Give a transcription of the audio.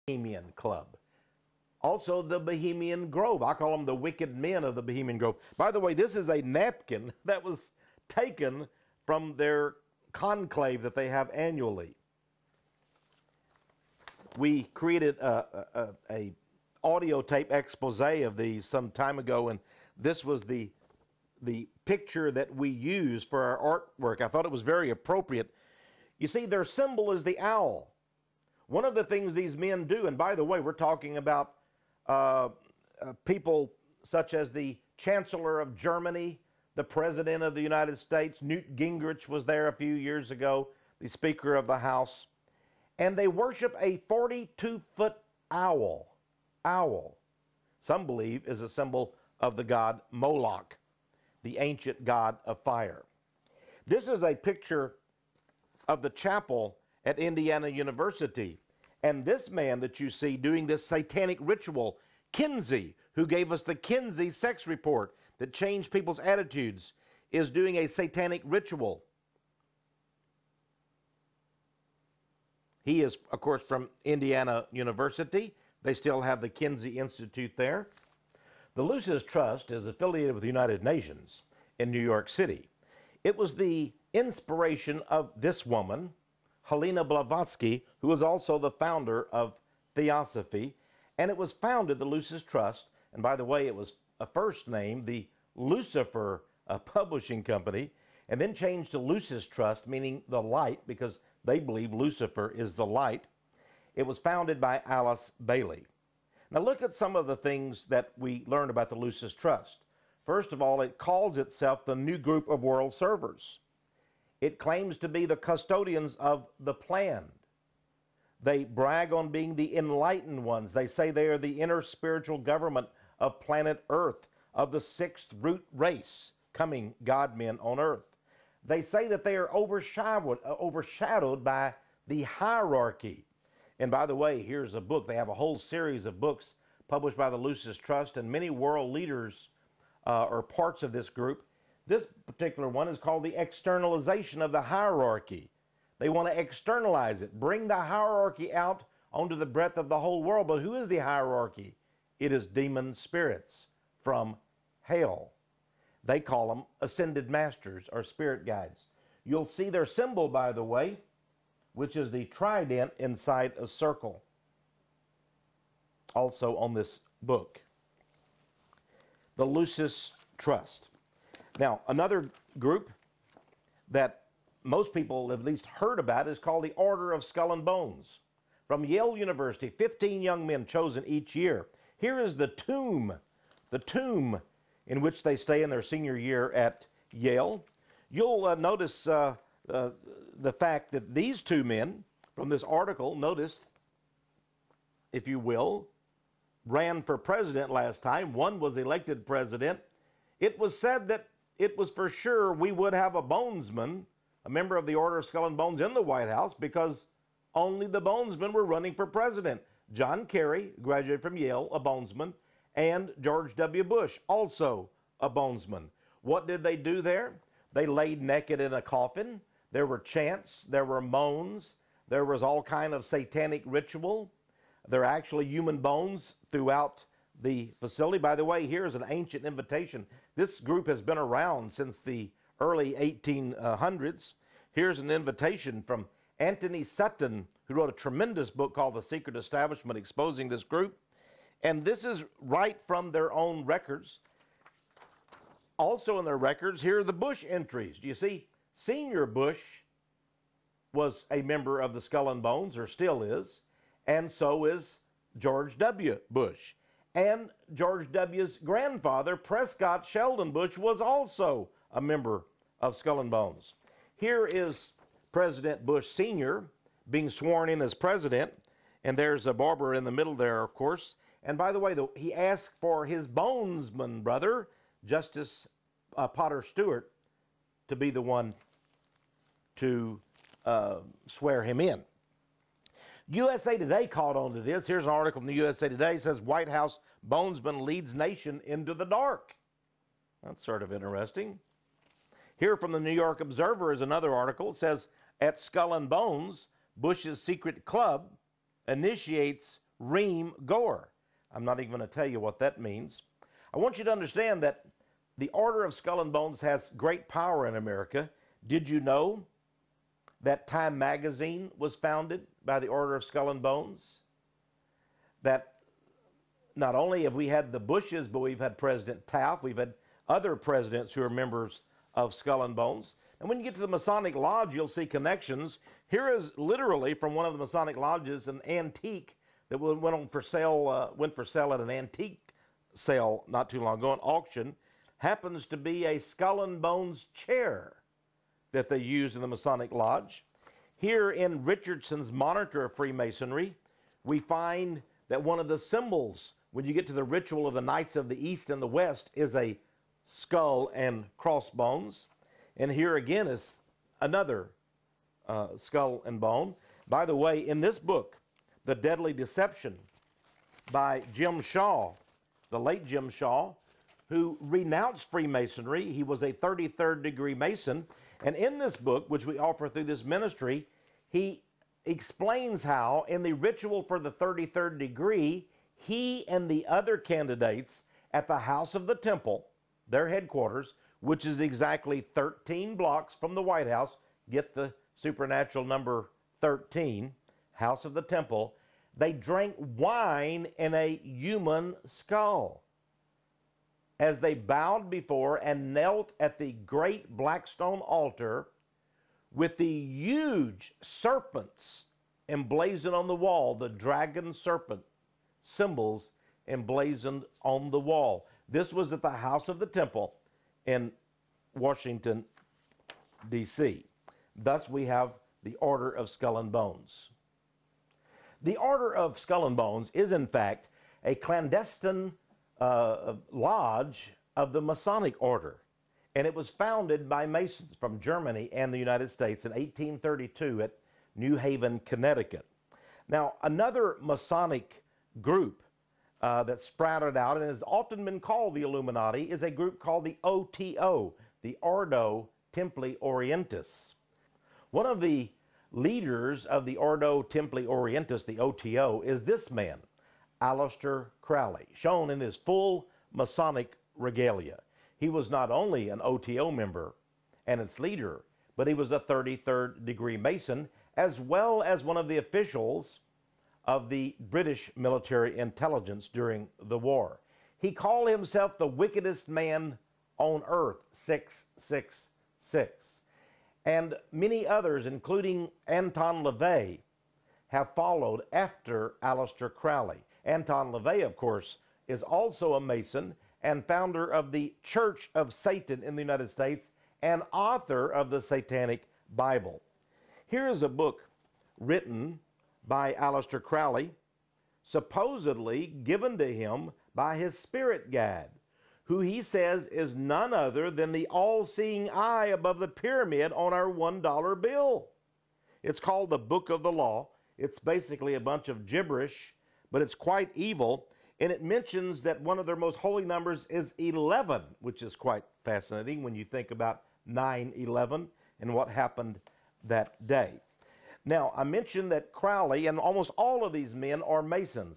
Bohemian Club. Also the Bohemian Grove. I call them the wicked men of the Bohemian Grove. By the way, this is a napkin that was taken from their conclave that they have annually. We created a audio tape expose of these some time ago, and this was the picture that we use for our artwork. I thought it was very appropriate. You see, their symbol is the owl. One of the things these men do, and by the way, we're talking about people such as the Chancellor of Germany, the President of the United States, Newt Gingrich was there a few years ago, the Speaker of the House, and they worship a 42-foot owl. Owl, some believe, is a symbol of the god Moloch, the ancient god of fire. This is a picture of the chapel at Indiana University. And this man that you see doing this satanic ritual, Kinsey, who gave us the Kinsey sex report that changed people's attitudes, is doing a satanic ritual. He is, of course, from Indiana University. They still have the Kinsey Institute there. The Lucis Trust is affiliated with the United Nations in New York City. It was the inspiration of this woman, Helena Blavatsky, who is also the founder of Theosophy, and it was founded, the Lucis Trust, and by the way, it was first named the Lucifer Publishing Company, and then changed to Lucis Trust, meaning the light, because they believe Lucifer is the light. It was founded by Alice Bailey. Now look at some of the things that we learned about the Lucis Trust. First of all, it calls itself the New Group of World Servers. It claims to be the custodians of the plan. They brag on being the enlightened ones. They say they are the inner spiritual government of planet Earth, of the sixth root race, coming God-men on Earth. They say that they are overshadowed by the hierarchy. And by the way, here's a book. They have a whole series of books published by the Lucis Trust, and many world leaders are parts of this group. This particular one is called the externalization of the hierarchy. They want to externalize it, bring the hierarchy out onto the breadth of the whole world. But who is the hierarchy? It is demon spirits from hell. They call them ascended masters or spirit guides. You'll see their symbol, by the way, which is the trident inside a circle, also on this book. The Lucis Trust. Now, another group that most people have at least heard about is called the Order of Skull and Bones. From Yale University, 15 young men chosen each year. Here is the tomb in which they stay in their senior year at Yale. You'll notice the fact that these two men from this article, notice, if you will, ran for president last time. One was elected president. It was said that it was for sure we would have a bonesman, a member of the Order of Skull and Bones, in the White House, because only the bonesmen were running for president. John Kerry, graduated from Yale, a bonesman, and George W. Bush, also a bonesman. What did they do there? They laid naked in a coffin. There were chants, there were moans, there was all kind of satanic ritual. There are actually human bones throughout the facility. By the way, here's an ancient invitation. This group has been around since the early 1800s. Here's an invitation from Anthony Sutton, who wrote a tremendous book called The Secret Establishment, exposing this group. And this is right from their own records. Also in their records, here are the Bush entries. Do you see? Senior Bush was a member of the Skull and Bones, or still is, and so is George W. Bush. And George W.'s grandfather, Prescott Sheldon Bush, was also a member of Skull and Bones. Here is President Bush Sr. being sworn in as president, and there's a barber in the middle there, of course. And by the way, he asked for his bonesman brother, Justice Potter Stewart, to be the one to swear him in. USA Today caught on to this. Here's an article in the USA Today. It says, White House bonesman leads nation into the dark. That's sort of interesting. Here from the New York Observer is another article. It says, at Skull and Bones, Bush's secret club initiates ream goer. I'm not even going to tell you what that means. I want you to understand that the Order of Skull and Bones has great power in America. Did you know that Time magazine was founded by the Order of Skull and Bones? That not only have we had the Bushes, but we've had President Taft, we've had other presidents who are members of Skull and Bones. And when you get to the Masonic Lodge, you'll see connections. Here is literally from one of the Masonic lodges an antique that went for sale at an antique sale not too long ago, an auction. Happens to be a Skull and Bones chair that they use in the Masonic Lodge. Here in Richardson's Monitor of Freemasonry, we find that one of the symbols when you get to the ritual of the Knights of the East and the West is a skull and crossbones. And here again is another skull and bone. By the way, in this book, The Deadly Deception by Jim Shaw, the late Jim Shaw, who renounced Freemasonry. He was a 33rd degree Mason. And in this book, which we offer through this ministry, he explains how in the ritual for the 33rd degree, he and the other candidates at the House of the Temple, their headquarters, which is exactly 13 blocks from the White House, get the supernatural number 13, House of the Temple, they drank wine in a human skull as they bowed before and knelt at the great black stone altar with the huge serpents emblazoned on the wall, the dragon serpent symbols emblazoned on the wall. This was at the House of the Temple in Washington, D.C. Thus we have the Order of Skull and Bones. The Order of Skull and Bones is in fact a clandestine lodge of the Masonic Order, and it was founded by Masons from Germany and the United States in 1832 at New Haven, Connecticut. Now, another Masonic group that sprouted out and has often been called the Illuminati is a group called the OTO, the Ordo Templi Orientis. One of the leaders of the Ordo Templi Orientis, the OTO, is this man, Aleister Crowley, shown in his full Masonic regalia. He was not only an OTO member and its leader, but he was a 33rd degree Mason, as well as one of the officials of the British military intelligence during the war. He called himself the wickedest man on earth, 666. And many others, including Anton LaVey, have followed after Aleister Crowley. Anton LaVey, of course, is also a Mason and founder of the Church of Satan in the United States and author of the Satanic Bible. Here is a book written by Aleister Crowley, supposedly given to him by his spirit guide, who he says is none other than the all-seeing eye above the pyramid on our $1 bill. It's called the Book of the Law. It's basically a bunch of gibberish, but it's quite evil, and it mentions that one of their most holy numbers is 11, which is quite fascinating when you think about 9/11 and what happened that day. Now, I mentioned that Crowley and almost all of these men are Masons.